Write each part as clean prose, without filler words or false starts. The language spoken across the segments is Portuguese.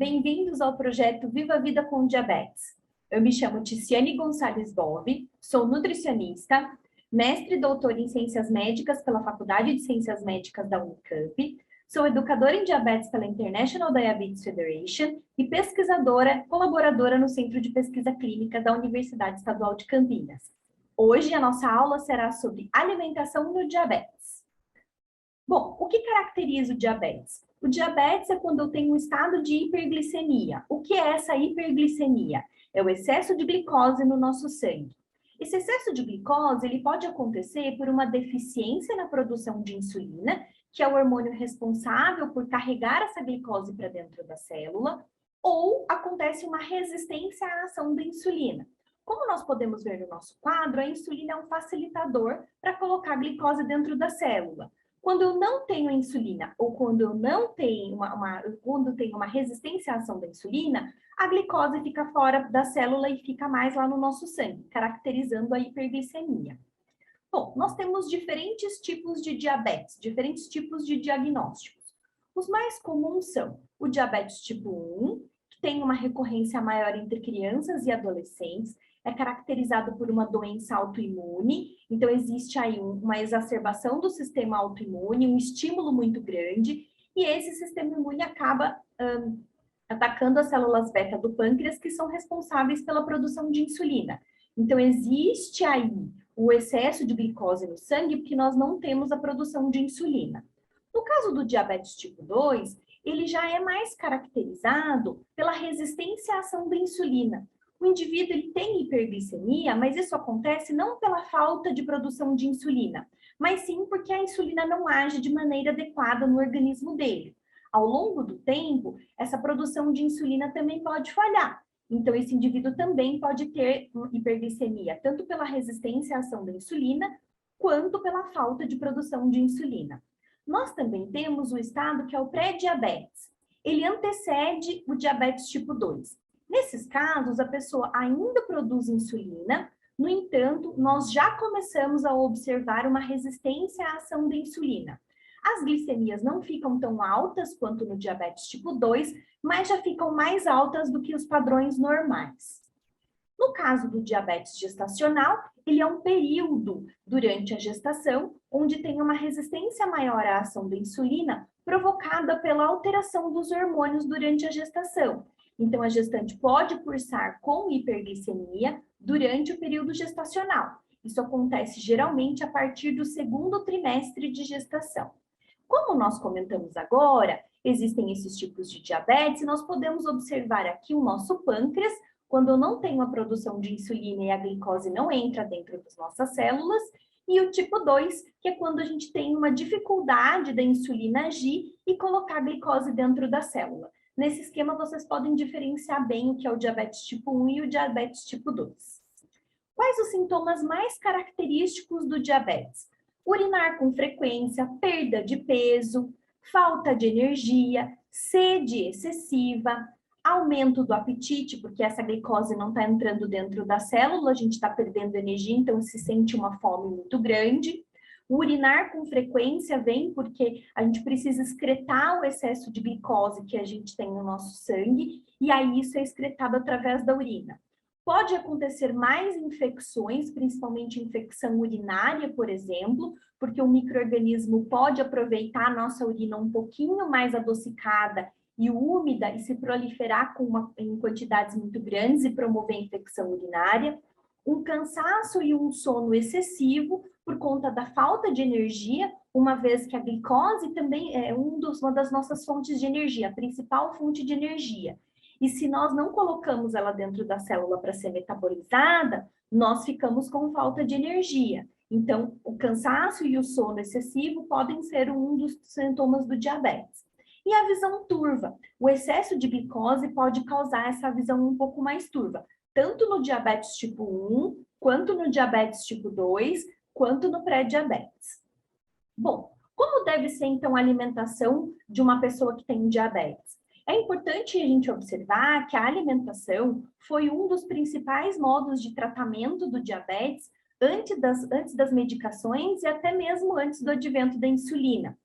bem-vindos ao projeto Viva a Vida com Diabetes. Eu me chamo Ticiane Gonçalves Bove, sou nutricionista, mestre e doutora em Ciências Médicas pela Faculdade de Ciências Médicas da Unicamp, sou educadora em diabetes pela International Diabetes Federation e pesquisadora, colaboradora no Centro de Pesquisa Clínica da Universidade Estadual de Campinas. Hoje a nossa aula será sobre alimentação no diabetes. Bom, o que caracteriza o diabetes? O diabetes é quando eu tenho um estado de hiperglicemia. O que é essa hiperglicemia? É o excesso de glicose no nosso sangue. Esse excesso de glicose ele pode acontecer por uma deficiência na produção de insulina, que é o hormônio responsável por carregar essa glicose para dentro da célula, ou acontece uma resistência à ação da insulina. Como nós podemos ver no nosso quadro, a insulina é um facilitador para colocar a glicose dentro da célula. Quando eu não tenho insulina ou quando eu não tenho quando tenho uma resistência à ação da insulina, a glicose fica fora da célula e fica mais lá no nosso sangue, caracterizando a hiperglicemia. Bom, nós temos diferentes tipos de diabetes, diferentes tipos de diagnósticos. Os mais comuns são o diabetes tipo 1, que tem uma recorrência maior entre crianças e adolescentes, é caracterizado por uma doença autoimune, então existe aí uma exacerbação do sistema autoimune, um estímulo muito grande, e esse sistema imune acaba atacando as células beta do pâncreas, que são responsáveis pela produção de insulina. Então existe aí o excesso de glicose no sangue, porque nós não temos a produção de insulina. No caso do diabetes tipo 2, ele já é mais caracterizado pela resistência à ação da insulina. O indivíduo ele tem hiperglicemia, mas isso acontece não pela falta de produção de insulina, mas sim porque a insulina não age de maneira adequada no organismo dele. Ao longo do tempo, essa produção de insulina também pode falhar. Então, esse indivíduo também pode ter hiperglicemia, tanto pela resistência à ação da insulina, quanto pela falta de produção de insulina. Nós também temos o estado que é o pré-diabetes. Ele antecede o diabetes tipo 2. Nesses casos, a pessoa ainda produz insulina, no entanto, nós já começamos a observar uma resistência à ação da insulina. As glicemias não ficam tão altas quanto no diabetes tipo 2, mas já ficam mais altas do que os padrões normais. No caso do diabetes gestacional, ele é um período durante a gestação onde tem uma resistência maior à ação da insulina provocada pela alteração dos hormônios durante a gestação. Então, a gestante pode cursar com hiperglicemia durante o período gestacional. Isso acontece geralmente a partir do segundo trimestre de gestação. Como nós comentamos agora, existem esses tipos de diabetes e nós podemos observar aqui o nosso pâncreas, quando eu não tenho a produção de insulina e a glicose não entra dentro das nossas células, e o tipo 2, que é quando a gente tem uma dificuldade da insulina agir e colocar a glicose dentro da célula. Nesse esquema, vocês podem diferenciar bem o que é o diabetes tipo 1 e o diabetes tipo 2. Quais os sintomas mais característicos do diabetes? Urinar com frequência, perda de peso, falta de energia, sede excessiva, aumento do apetite, porque essa glicose não está entrando dentro da célula, a gente está perdendo energia, então se sente uma fome muito grande. O urinar com frequência vem porque a gente precisa excretar o excesso de glicose que a gente tem no nosso sangue, e aí isso é excretado através da urina. Pode acontecer mais infecções, principalmente infecção urinária, por exemplo, porque o micro-organismo pode aproveitar a nossa urina um pouquinho mais adocicada e úmida e se proliferar em quantidades muito grandes e promover infecção urinária. Um cansaço e um sono excessivo por conta da falta de energia, uma vez que a glicose também é uma das nossas fontes de energia, a principal fonte de energia. E se nós não colocamos ela dentro da célula para ser metabolizada, nós ficamos com falta de energia. Então, o cansaço e o sono excessivo podem ser um dos sintomas do diabetes. E a visão turva. O excesso de glicose pode causar essa visão um pouco mais turva, tanto no diabetes tipo 1, quanto no diabetes tipo 2, quanto no pré-diabetes. Bom, como deve ser então a alimentação de uma pessoa que tem diabetes? É importante a gente observar que a alimentação foi um dos principais modos de tratamento do diabetes antes das medicações e até mesmo antes do advento da insulina.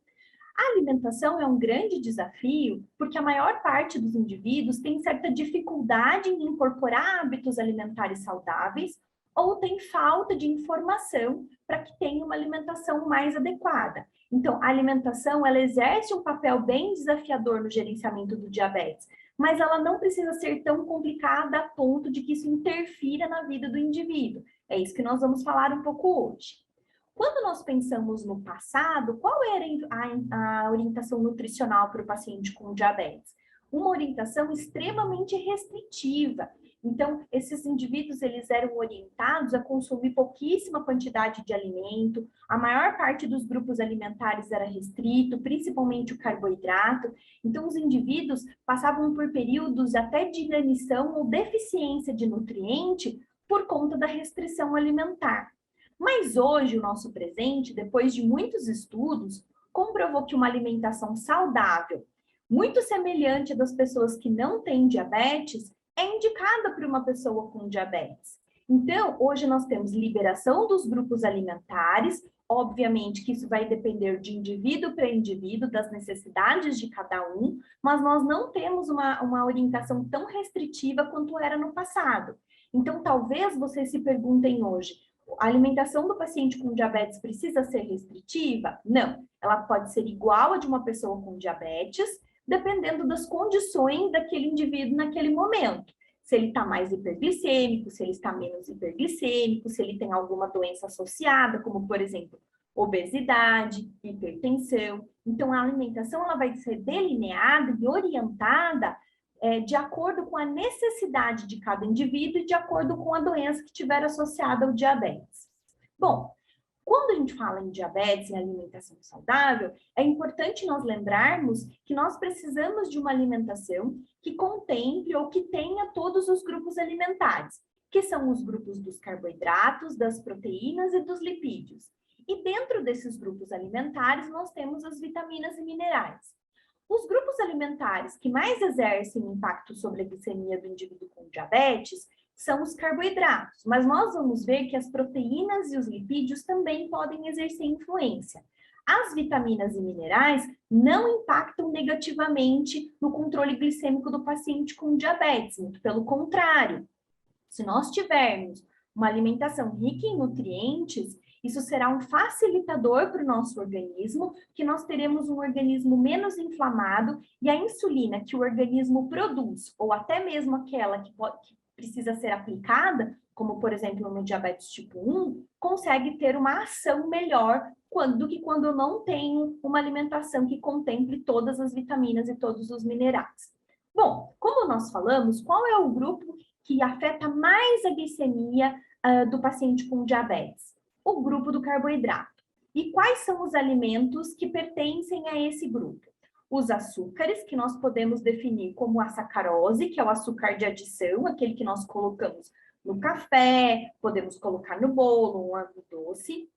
A alimentação é um grande desafio porque a maior parte dos indivíduos tem certa dificuldade em incorporar hábitos alimentares saudáveis ou tem falta de informação para que tenha uma alimentação mais adequada. Então, a alimentação, ela exerce um papel bem desafiador no gerenciamento do diabetes, mas ela não precisa ser tão complicada a ponto de que isso interfira na vida do indivíduo. É isso que nós vamos falar um pouco hoje. Quando nós pensamos no passado, qual era a orientação nutricional para o paciente com diabetes? Uma orientação extremamente restritiva. Então, esses indivíduos, eles eram orientados a consumir pouquíssima quantidade de alimento, a maior parte dos grupos alimentares era restrito, principalmente o carboidrato. Então, os indivíduos passavam por períodos até de inanição ou deficiência de nutriente por conta da restrição alimentar. Mas hoje, o nosso presente, depois de muitos estudos, comprovou que uma alimentação saudável, muito semelhante à das pessoas que não têm diabetes, é indicada para uma pessoa com diabetes. Então, hoje nós temos liberação dos grupos alimentares, obviamente que isso vai depender de indivíduo para indivíduo, das necessidades de cada um, mas nós não temos uma orientação tão restritiva quanto era no passado. Então, talvez vocês se perguntem hoje, a alimentação do paciente com diabetes precisa ser restritiva? Não, ela pode ser igual a de uma pessoa com diabetes, dependendo das condições daquele indivíduo naquele momento. Se ele está mais hiperglicêmico, se ele está menos hiperglicêmico, se ele tem alguma doença associada, como, por exemplo, obesidade, hipertensão. Então, a alimentação ela vai ser delineada e orientada de acordo com a necessidade de cada indivíduo e de acordo com a doença que estiver associada ao diabetes. Bom, quando a gente fala em diabetes e alimentação saudável, é importante nós lembrarmos que nós precisamos de uma alimentação que contemple ou que tenha todos os grupos alimentares, que são os grupos dos carboidratos, das proteínas e dos lipídios. E dentro desses grupos alimentares, nós temos as vitaminas e minerais. Os grupos alimentares que mais exercem impacto sobre a glicemia do indivíduo com diabetes são os carboidratos, mas nós vamos ver que as proteínas e os lipídios também podem exercer influência. As vitaminas e minerais não impactam negativamente no controle glicêmico do paciente com diabetes, muito pelo contrário. Se nós tivermos uma alimentação rica em nutrientes, isso será um facilitador para o nosso organismo, que nós teremos um organismo menos inflamado e a insulina que o organismo produz, ou até mesmo aquela que precisa ser aplicada, como por exemplo no diabetes tipo 1, consegue ter uma ação melhor do que quando eu não tenho uma alimentação que contemple todas as vitaminas e todos os minerais. Bom, como nós falamos, qual é o grupo que afeta mais a glicemia do paciente com diabetes? O grupo do carboidrato. E quais são os alimentos que pertencem a esse grupo? Os açúcares, que nós podemos definir como a sacarose, que é o açúcar de adição, aquele que nós colocamos no café, podemos colocar no bolo, um agridoce.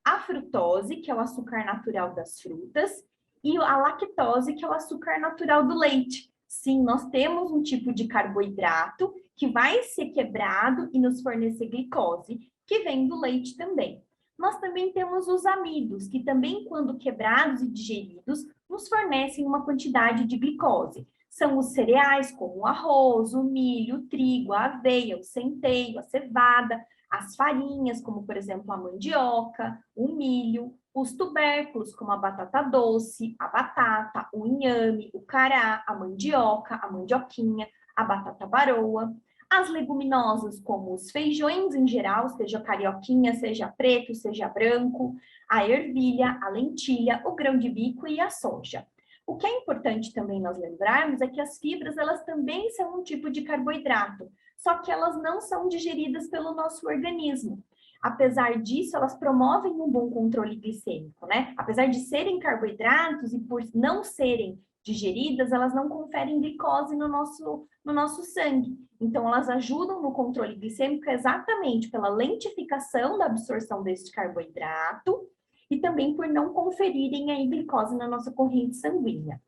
A frutose, que é o açúcar natural das frutas. E a lactose, que é o açúcar natural do leite. Sim, nós temos um tipo de carboidrato que vai ser quebrado e nos fornecer glicose, que vem do leite também. Nós também temos os amidos, que também, quando quebrados e digeridos, nos fornecem uma quantidade de glicose. São os cereais, como o arroz, o milho, o trigo, a aveia, o centeio, a cevada, as farinhas, como, por exemplo, a mandioca, o milho, os tubérculos, como a batata doce, a batata, o inhame, o cará, a mandioca, a mandioquinha, a batata baroa. As leguminosas, como os feijões em geral, seja carioquinha, seja preto, seja branco, a ervilha, a lentilha, o grão de bico e a soja. O que é importante também nós lembrarmos é que as fibras, elas também são um tipo de carboidrato, só que elas não são digeridas pelo nosso organismo. Apesar disso, elas promovem um bom controle glicêmico, né? Apesar de serem carboidratos e por não serem digeridas, elas não conferem glicose no nosso sangue. Então, elas ajudam no controle glicêmico exatamente pela lentificação da absorção deste carboidrato e também por não conferirem a glicose na nossa corrente sanguínea.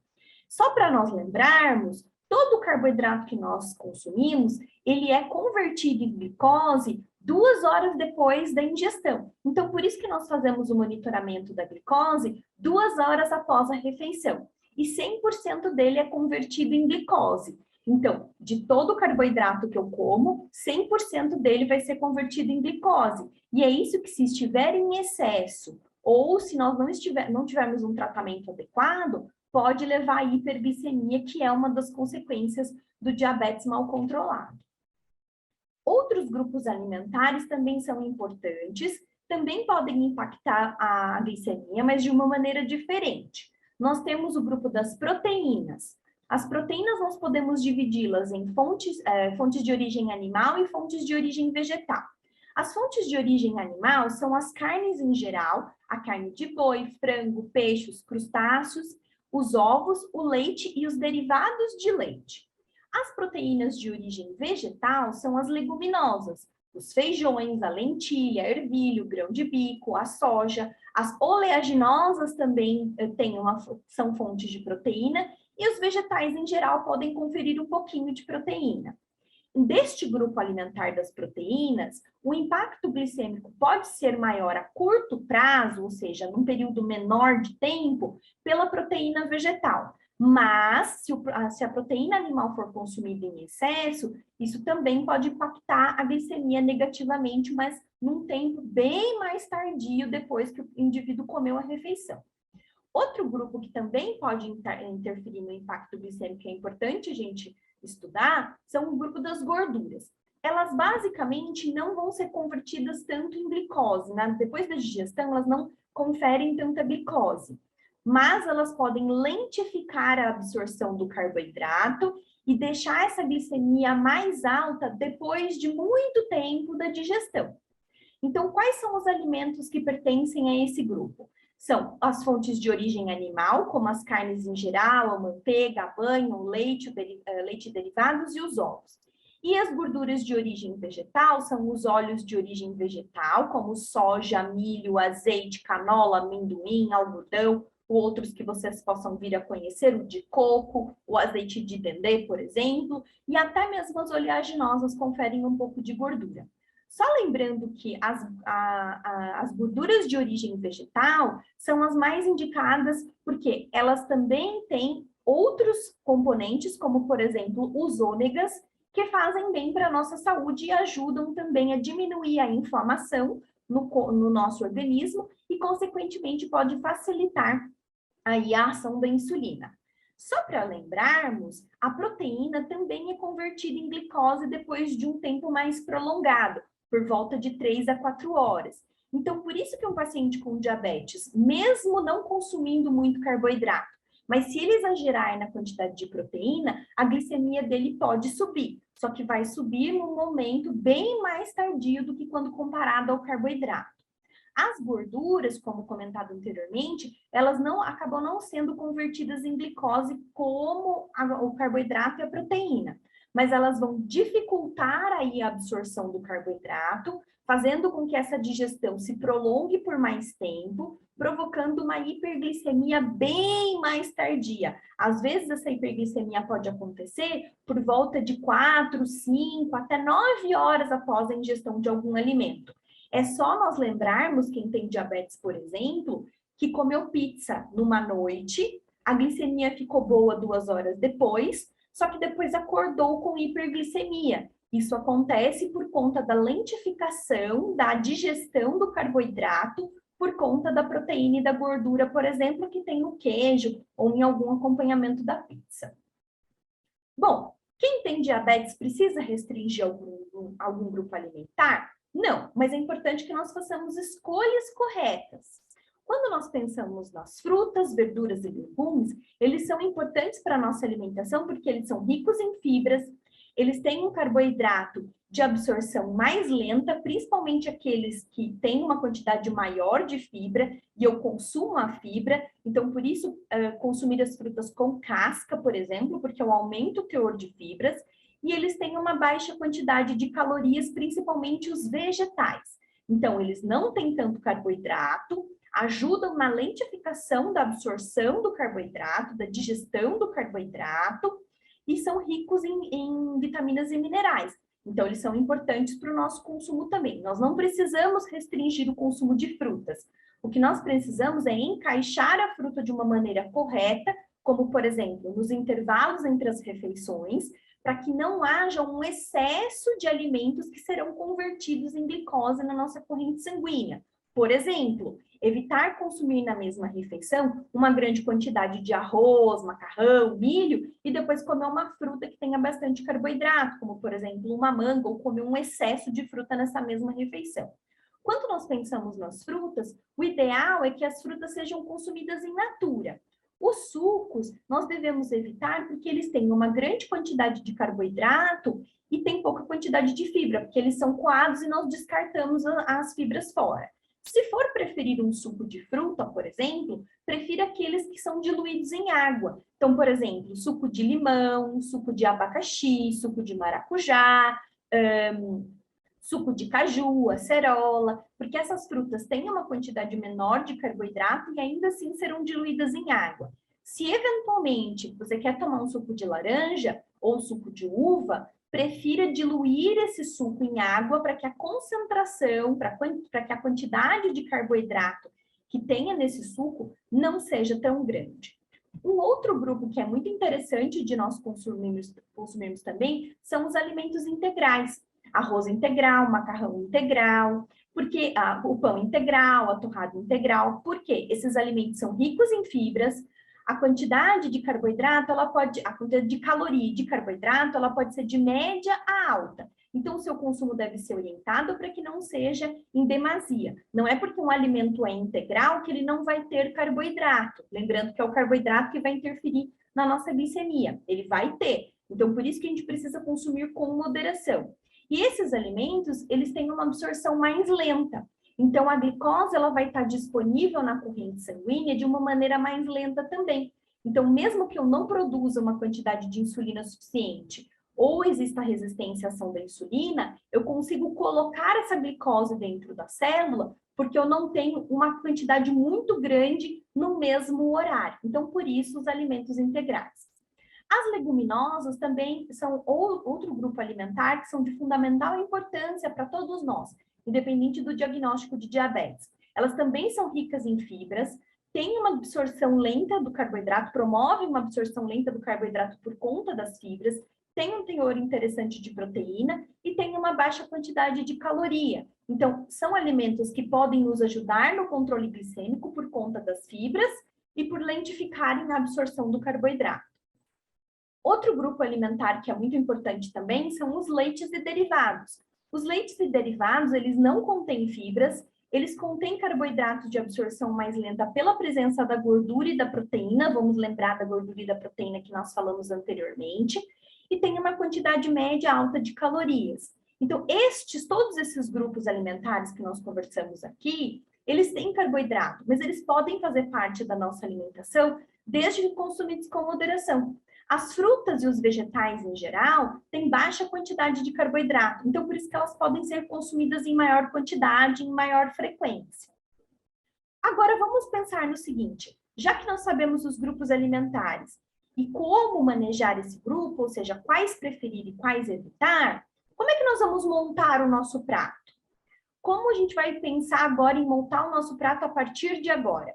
Só para nós lembrarmos, todo o carboidrato que nós consumimos, ele é convertido em glicose 2 horas depois da ingestão. Então, por isso que nós fazemos o monitoramento da glicose 2 horas após a refeição. E 100% dele é convertido em glicose. Então, de todo o carboidrato que eu como, 100% dele vai ser convertido em glicose. E é isso que, se estiver em excesso, ou se nós não tivermos um tratamento adequado, pode levar à hiperglicemia, que é uma das consequências do diabetes mal controlado. Outros grupos alimentares também são importantes, também podem impactar a glicemia, mas de uma maneira diferente. Nós temos o grupo das proteínas. As proteínas nós podemos dividi-las em fontes de origem animal e fontes de origem vegetal. As fontes de origem animal são as carnes em geral, a carne de boi, frango, peixe, os crustáceos, os ovos, o leite e os derivados de leite. As proteínas de origem vegetal são as leguminosas, os feijões, a lentilha, ervilha, o grão de bico, a soja. As oleaginosas também são fontes de proteína e os vegetais em geral podem conferir um pouquinho de proteína. Deste grupo alimentar das proteínas, o impacto glicêmico pode ser maior a curto prazo, ou seja, num período menor de tempo, pela proteína vegetal. Mas, se a proteína animal for consumida em excesso, isso também pode impactar a glicemia negativamente, mas num tempo bem mais tardio depois que o indivíduo comeu a refeição. Outro grupo que também pode interferir no impacto glicêmico, que é importante a gente estudar, são o grupo das gorduras. Elas basicamente não vão ser convertidas tanto em glicose, né? Depois da digestão, elas não conferem tanta glicose, mas elas podem lentificar a absorção do carboidrato e deixar essa glicemia mais alta depois de muito tempo da digestão. Então, quais são os alimentos que pertencem a esse grupo? São as fontes de origem animal, como as carnes em geral, a manteiga, a banha, o leite, leite derivados e os ovos. E as gorduras de origem vegetal são os óleos de origem vegetal, como soja, milho, azeite, canola, amendoim, algodão, outros que vocês possam vir a conhecer, o de coco, o azeite de dendê, por exemplo, e até mesmo as oleaginosas conferem um pouco de gordura. Só lembrando que as gorduras de origem vegetal são as mais indicadas porque elas também têm outros componentes, como, por exemplo, os ômegas, que fazem bem para a nossa saúde e ajudam também a diminuir a inflamação no nosso organismo e, consequentemente, pode facilitar aí a ação da insulina. Só para lembrarmos, a proteína também é convertida em glicose depois de um tempo mais prolongado, por volta de 3 a 4 horas. Então, por isso que um paciente com diabetes, mesmo não consumindo muito carboidrato, mas se ele exagerar na quantidade de proteína, a glicemia dele pode subir, só que vai subir num momento bem mais tardio do que quando comparado ao carboidrato. As gorduras, como comentado anteriormente, elas acabam não sendo convertidas em glicose como o carboidrato e a proteína, mas elas vão dificultar aí a absorção do carboidrato, fazendo com que essa digestão se prolongue por mais tempo, provocando uma hiperglicemia bem mais tardia. Às vezes, essa hiperglicemia pode acontecer por volta de 4, 5, até 9 horas após a ingestão de algum alimento. É só nós lembrarmos, quem tem diabetes, por exemplo, que comeu pizza numa noite, a glicemia ficou boa 2 horas depois, só que depois acordou com hiperglicemia. Isso acontece por conta da lentificação da digestão do carboidrato, por conta da proteína e da gordura, por exemplo, que tem no queijo ou em algum acompanhamento da pizza. Bom, quem tem diabetes precisa restringir algum grupo alimentar? Não, mas é importante que nós façamos escolhas corretas. Quando nós pensamos nas frutas, verduras e legumes, eles são importantes para a nossa alimentação porque eles são ricos em fibras, eles têm um carboidrato de absorção mais lenta, principalmente aqueles que têm uma quantidade maior de fibra, e eu consumo a fibra, então por isso consumir as frutas com casca, por exemplo, porque eu aumento o teor de fibras, e eles têm uma baixa quantidade de calorias, principalmente os vegetais. Então, eles não têm tanto carboidrato, ajudam na lentificação da absorção do carboidrato, da digestão do carboidrato, e são ricos em vitaminas e minerais. Então, eles são importantes para o nosso consumo também. Nós não precisamos restringir o consumo de frutas. O que nós precisamos é encaixar a fruta de uma maneira correta, como, por exemplo, nos intervalos entre as refeições, para que não haja um excesso de alimentos que serão convertidos em glicose na nossa corrente sanguínea. Por exemplo, evitar consumir na mesma refeição uma grande quantidade de arroz, macarrão, milho, e depois comer uma fruta que tenha bastante carboidrato, como, por exemplo, uma manga, ou comer um excesso de fruta nessa mesma refeição. Quando nós pensamos nas frutas, o ideal é que as frutas sejam consumidas in natura. Os sucos, nós devemos evitar porque eles têm uma grande quantidade de carboidrato e tem pouca quantidade de fibra, porque eles são coados e nós descartamos as fibras fora. Se for preferir um suco de fruta, por exemplo, prefira aqueles que são diluídos em água. Então, por exemplo, suco de limão, suco de abacaxi, suco de maracujá, suco de caju, acerola, porque essas frutas têm uma quantidade menor de carboidrato e ainda assim serão diluídas em água. Se eventualmente você quer tomar um suco de laranja ou suco de uva, prefira diluir esse suco em água para que a concentração, para que a quantidade de carboidrato que tenha nesse suco não seja tão grande. Um outro grupo que é muito interessante de nós consumirmos também são os alimentos integrais. Arroz integral, macarrão integral, porque o pão integral, a torrada integral, porque esses alimentos são ricos em fibras, a quantidade de carboidrato, a quantidade de caloria e de carboidrato, ela pode ser de média a alta. Então, o seu consumo deve ser orientado para que não seja em demasia. Não é porque um alimento é integral que ele não vai ter carboidrato. Lembrando que é o carboidrato que vai interferir na nossa glicemia. Ele vai ter. Então, por isso que a gente precisa consumir com moderação. E esses alimentos, eles têm uma absorção mais lenta. Então, a glicose ela vai estar disponível na corrente sanguínea de uma maneira mais lenta também. Então, mesmo que eu não produza uma quantidade de insulina suficiente, ou exista resistência à ação da insulina, eu consigo colocar essa glicose dentro da célula, porque eu não tenho uma quantidade muito grande no mesmo horário. Então, por isso, os alimentos integrais. As leguminosas também são outro grupo alimentar que são de fundamental importância para todos nós, independente do diagnóstico de diabetes. Elas também são ricas em fibras, têm uma absorção lenta do carboidrato, promovem uma absorção lenta do carboidrato por conta das fibras, têm um teor interessante de proteína e têm uma baixa quantidade de caloria. Então, são alimentos que podem nos ajudar no controle glicêmico por conta das fibras e por lentificarem a absorção do carboidrato. Outro grupo alimentar que é muito importante também são os leites e derivados. Os leites e derivados, eles não contêm fibras, eles contêm carboidratos de absorção mais lenta pela presença da gordura e da proteína, vamos lembrar da gordura e da proteína que nós falamos anteriormente, e tem uma quantidade média alta de calorias. Então, todos esses grupos alimentares que nós conversamos aqui, eles têm carboidrato, mas eles podem fazer parte da nossa alimentação desde que consumidos com moderação. As frutas e os vegetais, em geral, têm baixa quantidade de carboidrato, então por isso que elas podem ser consumidas em maior quantidade, em maior frequência. Agora, vamos pensar no seguinte, já que nós sabemos os grupos alimentares e como manejar esse grupo, ou seja, quais preferir e quais evitar, como é que nós vamos montar o nosso prato? Como a gente vai pensar agora em montar o nosso prato a partir de agora?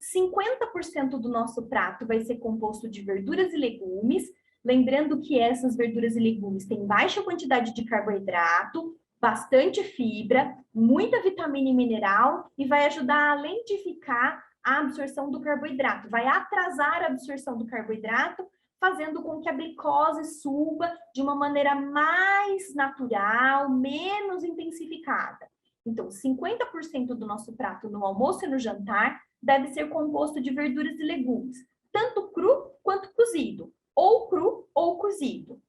50% do nosso prato vai ser composto de verduras e legumes, lembrando que essas verduras e legumes têm baixa quantidade de carboidrato, bastante fibra, muita vitamina e mineral e vai ajudar a lentificar a absorção do carboidrato, vai atrasar a absorção do carboidrato, fazendo com que a glicose suba de uma maneira mais natural, menos intensificada. Então, 50% do nosso prato no almoço e no jantar deve ser composto de verduras e legumes, tanto cru quanto cozido, ou cru ou cozido.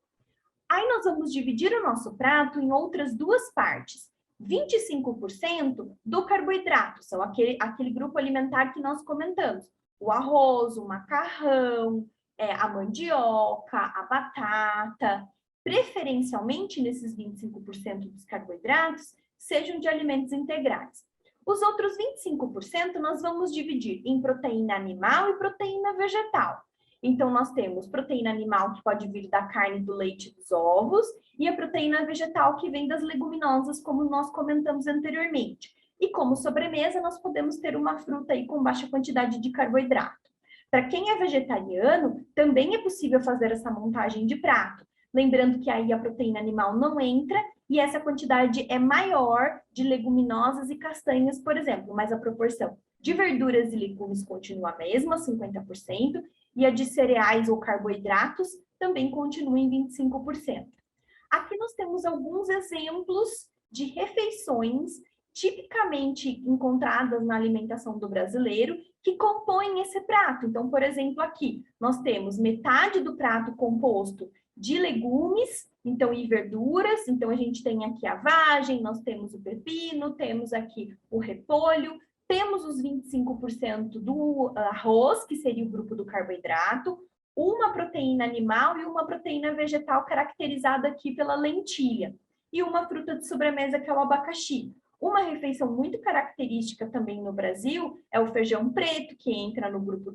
Aí nós vamos dividir o nosso prato em outras duas partes. 25% do carboidrato, são aquele grupo alimentar que nós comentamos. O arroz, o macarrão, a mandioca, a batata. Preferencialmente, nesses 25% dos carboidratos, sejam de alimentos integrais. Os outros 25% nós vamos dividir em proteína animal e proteína vegetal. Então, nós temos proteína animal, que pode vir da carne, do leite e dos ovos, e a proteína vegetal, que vem das leguminosas, como nós comentamos anteriormente. E como sobremesa, nós podemos ter uma fruta aí com baixa quantidade de carboidrato. Para quem é vegetariano, também é possível fazer essa montagem de prato. Lembrando que aí a proteína animal não entra e essa quantidade é maior de leguminosas e castanhas, por exemplo, mas a proporção de verduras e legumes continua a mesma, 50%, e a de cereais ou carboidratos também continua em 25%. Aqui nós temos alguns exemplos de refeições tipicamente encontradas na alimentação do brasileiro que compõem esse prato. Então, por exemplo, aqui nós temos metade do prato composto de legumes, então, e verduras. Então, a gente tem aqui a vagem, nós temos o pepino, temos aqui o repolho, temos os 25% do arroz, que seria o grupo do carboidrato, uma proteína animal e uma proteína vegetal caracterizada aqui pela lentilha, e uma fruta de sobremesa que é o abacaxi. Uma refeição muito característica também no Brasil é o feijão preto, que entra no grupo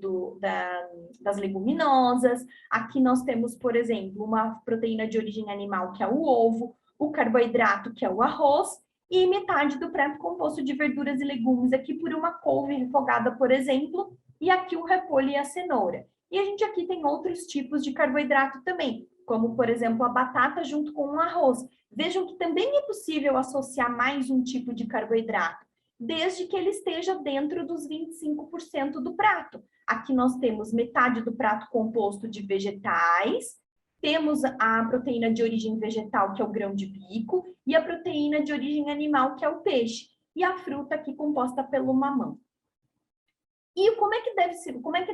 das leguminosas. Aqui nós temos, por exemplo, uma proteína de origem animal, que é o ovo, o carboidrato, que é o arroz, e metade do prato composto de verduras e legumes, aqui por uma couve refogada, por exemplo, e aqui o repolho e a cenoura. E a gente aqui tem outros tipos de carboidrato também, como, por exemplo, a batata junto com o arroz. Vejam que também é possível associar mais um tipo de carboidrato, desde que ele esteja dentro dos 25% do prato. Aqui nós temos metade do prato composto de vegetais, temos a proteína de origem vegetal, que é o grão de bico, e a proteína de origem animal, que é o peixe, e a fruta aqui composta pelo mamão. E como é que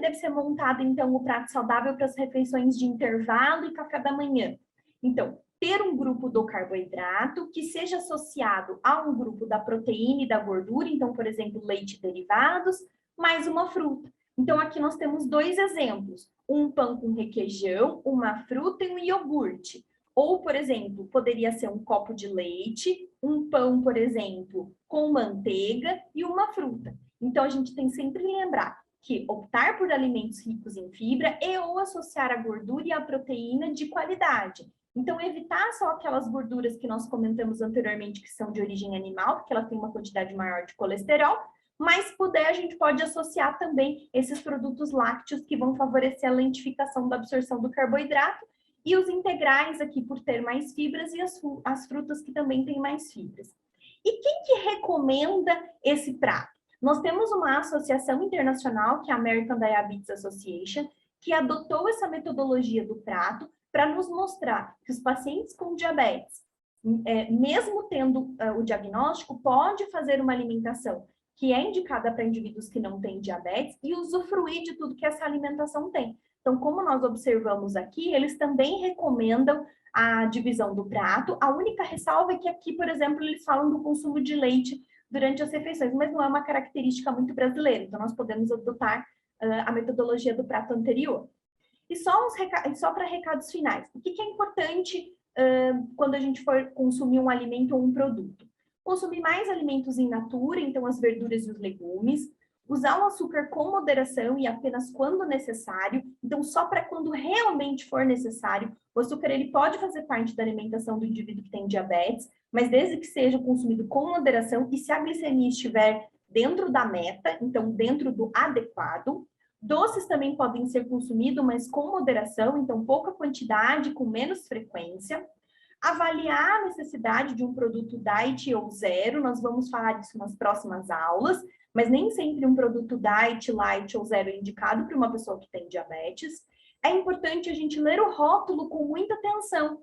deve ser montado, então, o prato saudável para as refeições de intervalo e café da manhã? Então, ter um grupo do carboidrato que seja associado a um grupo da proteína e da gordura, então, por exemplo, leite e derivados, mais uma fruta. Então, aqui nós temos dois exemplos, um pão com requeijão, uma fruta e um iogurte. Ou, por exemplo, poderia ser um copo de leite, um pão, por exemplo, com manteiga e uma fruta. Então, a gente tem sempre que lembrar que optar por alimentos ricos em fibra e ou associar a gordura e a proteína de qualidade. Então, evitar só aquelas gorduras que nós comentamos anteriormente, que são de origem animal, porque ela tem uma quantidade maior de colesterol, mas se puder, a gente pode associar também esses produtos lácteos que vão favorecer a lentificação da absorção do carboidrato, e os integrais aqui por ter mais fibras, e as frutas que também têm mais fibras. E quem que recomenda esse prato? Nós temos uma associação internacional, que é a American Diabetes Association, que adotou essa metodologia do prato para nos mostrar que os pacientes com diabetes, mesmo tendo o diagnóstico, pode fazer uma alimentação que é indicada para indivíduos que não têm diabetes e usufruir de tudo que essa alimentação tem. Então, como nós observamos aqui, eles também recomendam a divisão do prato. A única ressalva é que aqui, por exemplo, eles falam do consumo de leite durante as refeições, mas não é uma característica muito brasileira, então nós podemos adotar a metodologia do prato anterior. E só para recados finais, o que é importante quando a gente for consumir um alimento ou um produto? Consumir mais alimentos in natura, então as verduras e os legumes, usar o açúcar com moderação e apenas quando necessário, então só para quando realmente for necessário. O açúcar ele pode fazer parte da alimentação do indivíduo que tem diabetes, mas desde que seja consumido com moderação e se a glicemia estiver dentro da meta, então dentro do adequado. Doces também podem ser consumidos, mas com moderação, então pouca quantidade, com menos frequência. Avaliar a necessidade de um produto diet ou zero, nós vamos falar disso nas próximas aulas, mas nem sempre um produto diet, light ou zero é indicado para uma pessoa que tem diabetes. É importante a gente ler o rótulo com muita atenção,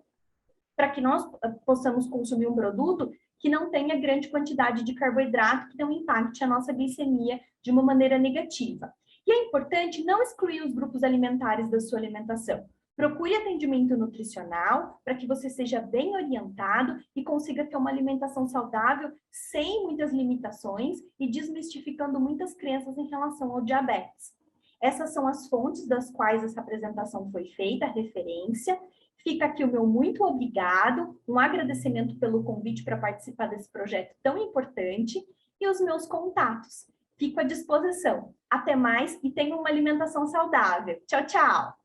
para que nós possamos consumir um produto que não tenha grande quantidade de carboidrato, que não impacte a nossa glicemia de uma maneira negativa. E é importante não excluir os grupos alimentares da sua alimentação. Procure atendimento nutricional para que você seja bem orientado e consiga ter uma alimentação saudável sem muitas limitações e desmistificando muitas crenças em relação ao diabetes. Essas são as fontes das quais essa apresentação foi feita, a referência. Fica aqui o meu muito obrigado, um agradecimento pelo convite para participar desse projeto tão importante e os meus contatos. Fico à disposição. Até mais e tenham uma alimentação saudável. Tchau, tchau!